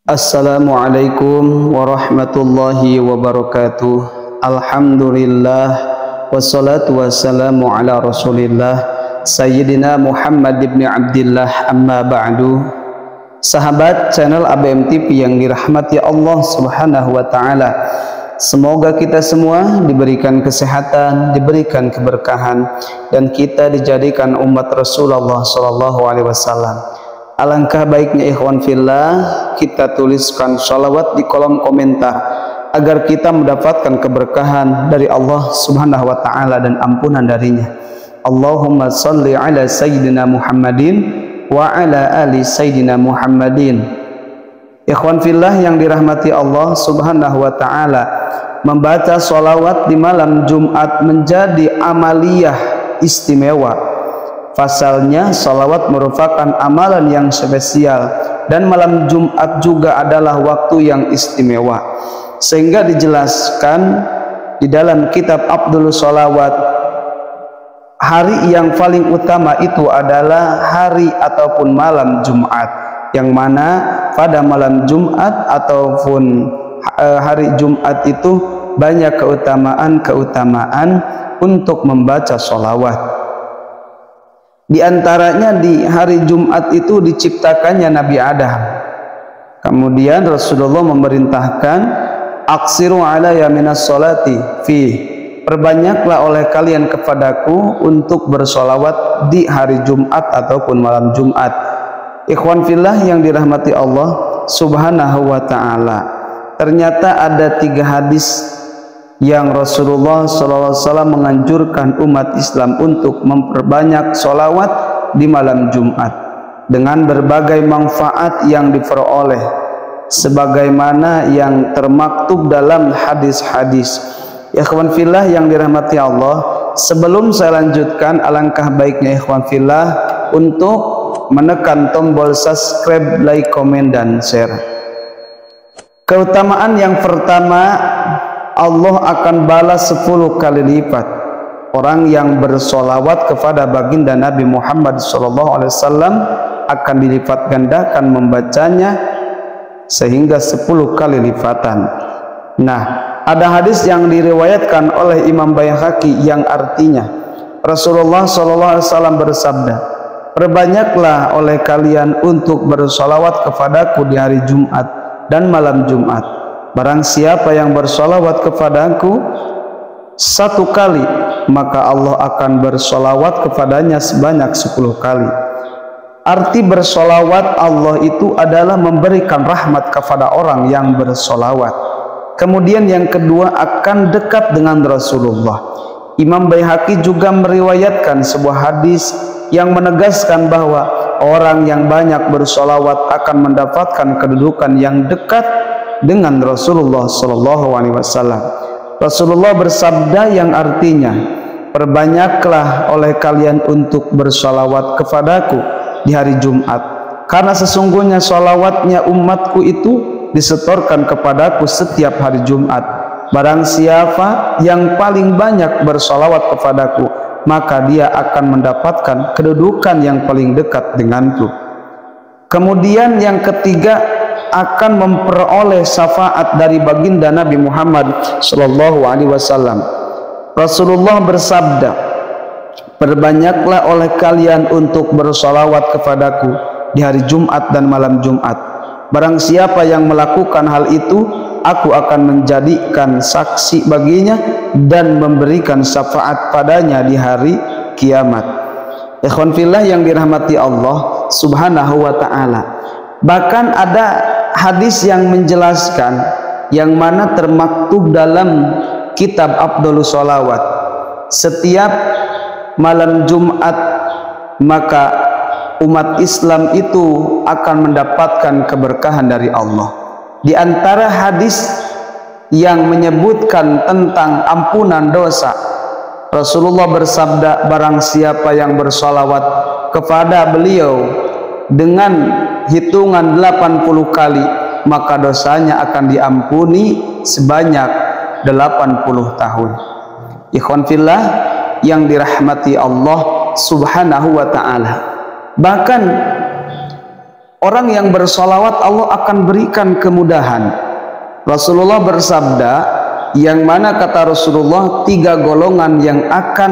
Assalamualaikum warahmatullahi wabarakatuh. Alhamdulillah wassalatu wassalamu ala rasulillah Sayyidina Muhammad ibn Abdillah, amma ba'du. Sahabat channel ABM TV yang dirahmati Allah subhanahu wa ta'ala, semoga kita semua diberikan kesehatan, diberikan keberkahan, dan kita dijadikan umat Rasulullah sallallahu alaihi wasallam. Alangkah baiknya ikhwan fillah kita tuliskan sholawat di kolom komentar agar kita mendapatkan keberkahan dari Allah subhanahu wa ta'ala dan ampunan darinya. Allahumma salli ala Sayyidina Muhammadin wa ala ali Sayyidina Muhammadin. Ikhwan fillah yang dirahmati Allah subhanahu wa ta'ala, membaca sholawat di malam Jumat menjadi amaliyah istimewa. Pasalnya sholawat merupakan amalan yang spesial dan malam Jumat juga adalah waktu yang istimewa, sehingga dijelaskan di dalam kitab Abdul Sholawat, hari yang paling utama itu adalah hari ataupun malam Jumat, yang mana pada malam Jumat ataupun hari Jumat itu banyak keutamaan untuk membaca sholawat. Di antaranya di hari Jumat itu diciptakannya Nabi Adam. Kemudian Rasulullah memerintahkan, aksiru alaya minas sholati fi, perbanyaklah oleh kalian kepadaku untuk bersolawat di hari Jumat ataupun malam Jumat. Ikhwan fillah yang dirahmati Allah subhanahu wa ta'ala, ternyata ada 3 hadis yang Rasulullah SAW menganjurkan umat Islam untuk memperbanyak sholawat di malam Jumat dengan berbagai manfaat yang diperoleh sebagaimana yang termaktub dalam hadis-hadis. Ikhwan fillah yang dirahmati Allah, sebelum saya lanjutkan, alangkah baiknya ikhwan fillah untuk menekan tombol subscribe, like, komen, dan share. Keutamaan yang pertama, Allah akan balas 10 kali lipat orang yang bersolawat kepada baginda Nabi Muhammad SAW, akan dilipat gandakan membacanya sehingga 10 kali lipatan. Nah, ada hadis yang diriwayatkan oleh Imam Baihaqi yang artinya Rasulullah SAW bersabda, perbanyaklah oleh kalian untuk bersolawat kepadaku di hari Jumat dan malam Jumat. Barang siapa yang bersolawat kepadaku 1 kali, maka Allah akan bersolawat kepadanya sebanyak 10 kali. Arti bersolawat Allah itu adalah memberikan rahmat kepada orang yang bersolawat. Kemudian yang kedua, akan dekat dengan Rasulullah. Imam Baihaqi juga meriwayatkan sebuah hadis yang menegaskan bahwa orang yang banyak bersolawat akan mendapatkan kedudukan yang dekat dengan Rasulullah sallallahu alaihi wasallam. Rasulullah bersabda yang artinya, perbanyaklah oleh kalian untuk bersolawat kepadaku di hari Jumat, karena sesungguhnya solawatnya umatku itu disetorkan kepadaku setiap hari Jumat. Barang siapa yang paling banyak bersolawat kepadaku, maka dia akan mendapatkan kedudukan yang paling dekat denganku. Kemudian yang ketiga, akan memperoleh syafaat dari baginda Nabi Muhammad sallallahu alaihi wasallam. Rasulullah bersabda, perbanyaklah oleh kalian untuk bersolawat kepadaku di hari Jumat dan malam Jumat. Barang siapa yang melakukan hal itu, aku akan menjadikan saksi baginya dan memberikan syafaat padanya di hari kiamat. Ikhwan fillah yang dirahmati Allah subhanahu wa ta'ala, bahkan ada hadis yang menjelaskan, yang mana termaktub dalam kitab Abdul Sholawat, setiap malam Jumat maka umat Islam itu akan mendapatkan keberkahan dari Allah. Di antara hadis yang menyebutkan tentang ampunan dosa, Rasulullah bersabda, barang siapa yang bersolawat kepada beliau dengan hitungan 80 kali, maka dosanya akan diampuni sebanyak 80 tahun. Ikhwan fillah yang dirahmati Allah subhanahu wa ta'ala, bahkan orang yang bersolawat Allah akan berikan kemudahan. Rasulullah bersabda, yang mana kata Rasulullah 3 golongan yang akan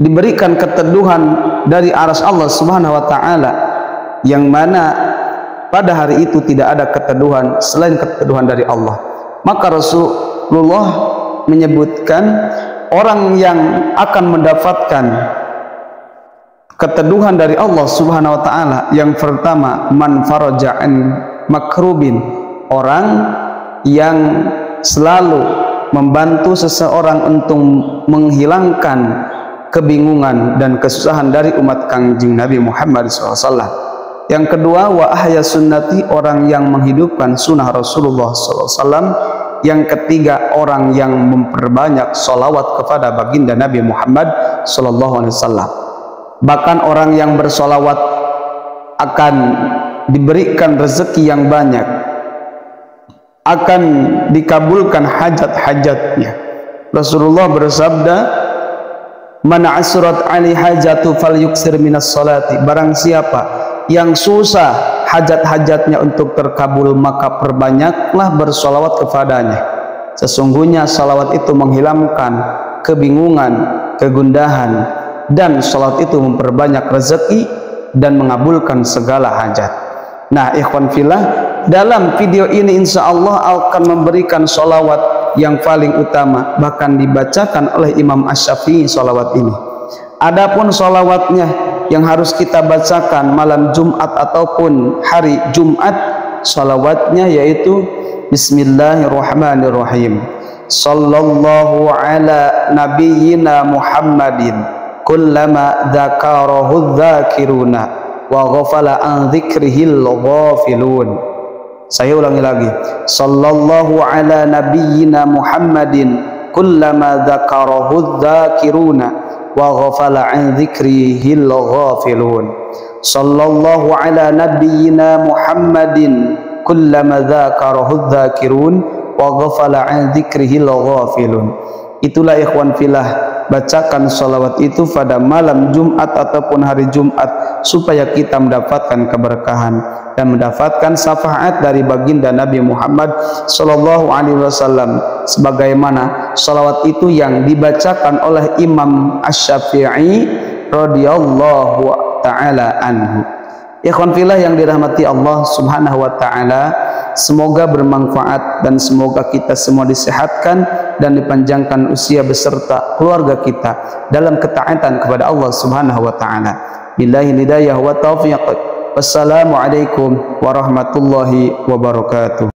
diberikan keteduhan dari arsy Allah Subhanahu wa taala, yang mana pada hari itu tidak ada keteduhan selain keteduhan dari Allah. Maka Rasulullah menyebutkan orang yang akan mendapatkan keteduhan dari Allah Subhanahu wa taala, yang pertama man faraja'an makrubin, orang yang selalu membantu seseorang untuk menghilangkan kebingungan dan kesusahan dari umat Kangjeng Nabi Muhammad SAW. Yang kedua, wa ahya sunnati, orang yang menghidupkan sunnah Rasulullah SAW. Yang ketiga, orang yang memperbanyak solawat kepada baginda Nabi Muhammad SAW. Bahkan orang yang bersolawat akan diberikan rezeki yang banyak, akan dikabulkan hajat-hajatnya. Rasulullah bersabda, man asrat ali hajatu falyuksir minas salati, barang siapa yang susah hajat-hajatnya untuk terkabul, maka perbanyaklah bersolawat kepadanya. Sesungguhnya salawat itu menghilangkan kebingungan, kegundahan, dan salawat itu memperbanyak rezeki dan mengabulkan segala hajat. Nah, ikhwan fillah, dalam video ini insya Allah akan memberikan salawat yang paling utama, bahkan dibacakan oleh Imam Asy-Syafi'i salawat ini. Adapun salawatnya yang harus kita bacakan malam Jumat ataupun hari Jumat, salawatnya yaitu Bismillahirrahmanirrahim. Sallallahu ala nabiyyina Muhammadin kullama dzakarahu dzakiruna wa ghafala an dzikrihil ghafilun. Saya ulangi lagi. Sallallahu ala nabiyyina Muhammadin kullama dzakarahu dzakiruna wa ghafala an dzikrihil ghafilun. Sallallahu ala nabiyyina Muhammadin kullama dzakarahu dzakirun wa ghafala an dzikrihil ghafilun. Itulah ikhwan fillah, bacakan salawat itu pada malam Jumat ataupun hari Jumat supaya kita mendapatkan keberkahan dan mendapatkan syafaat dari baginda Nabi Muhammad sallallahu alaihi wasallam, sebagaimana salawat itu yang dibacakan oleh Imam Asy-Syafi'i radhiyallahu taala anhu. Ikhwan fillah yang dirahmati Allah Subhanahu wa taala, semoga bermanfaat dan semoga kita semua disehatkan dan dipanjangkan usia beserta keluarga kita dalam ketaatan kepada Allah Subhanahu wa taala. Billahi hidayah wa taufiq. Wassalamualaikum warahmatullahi wabarakatuh.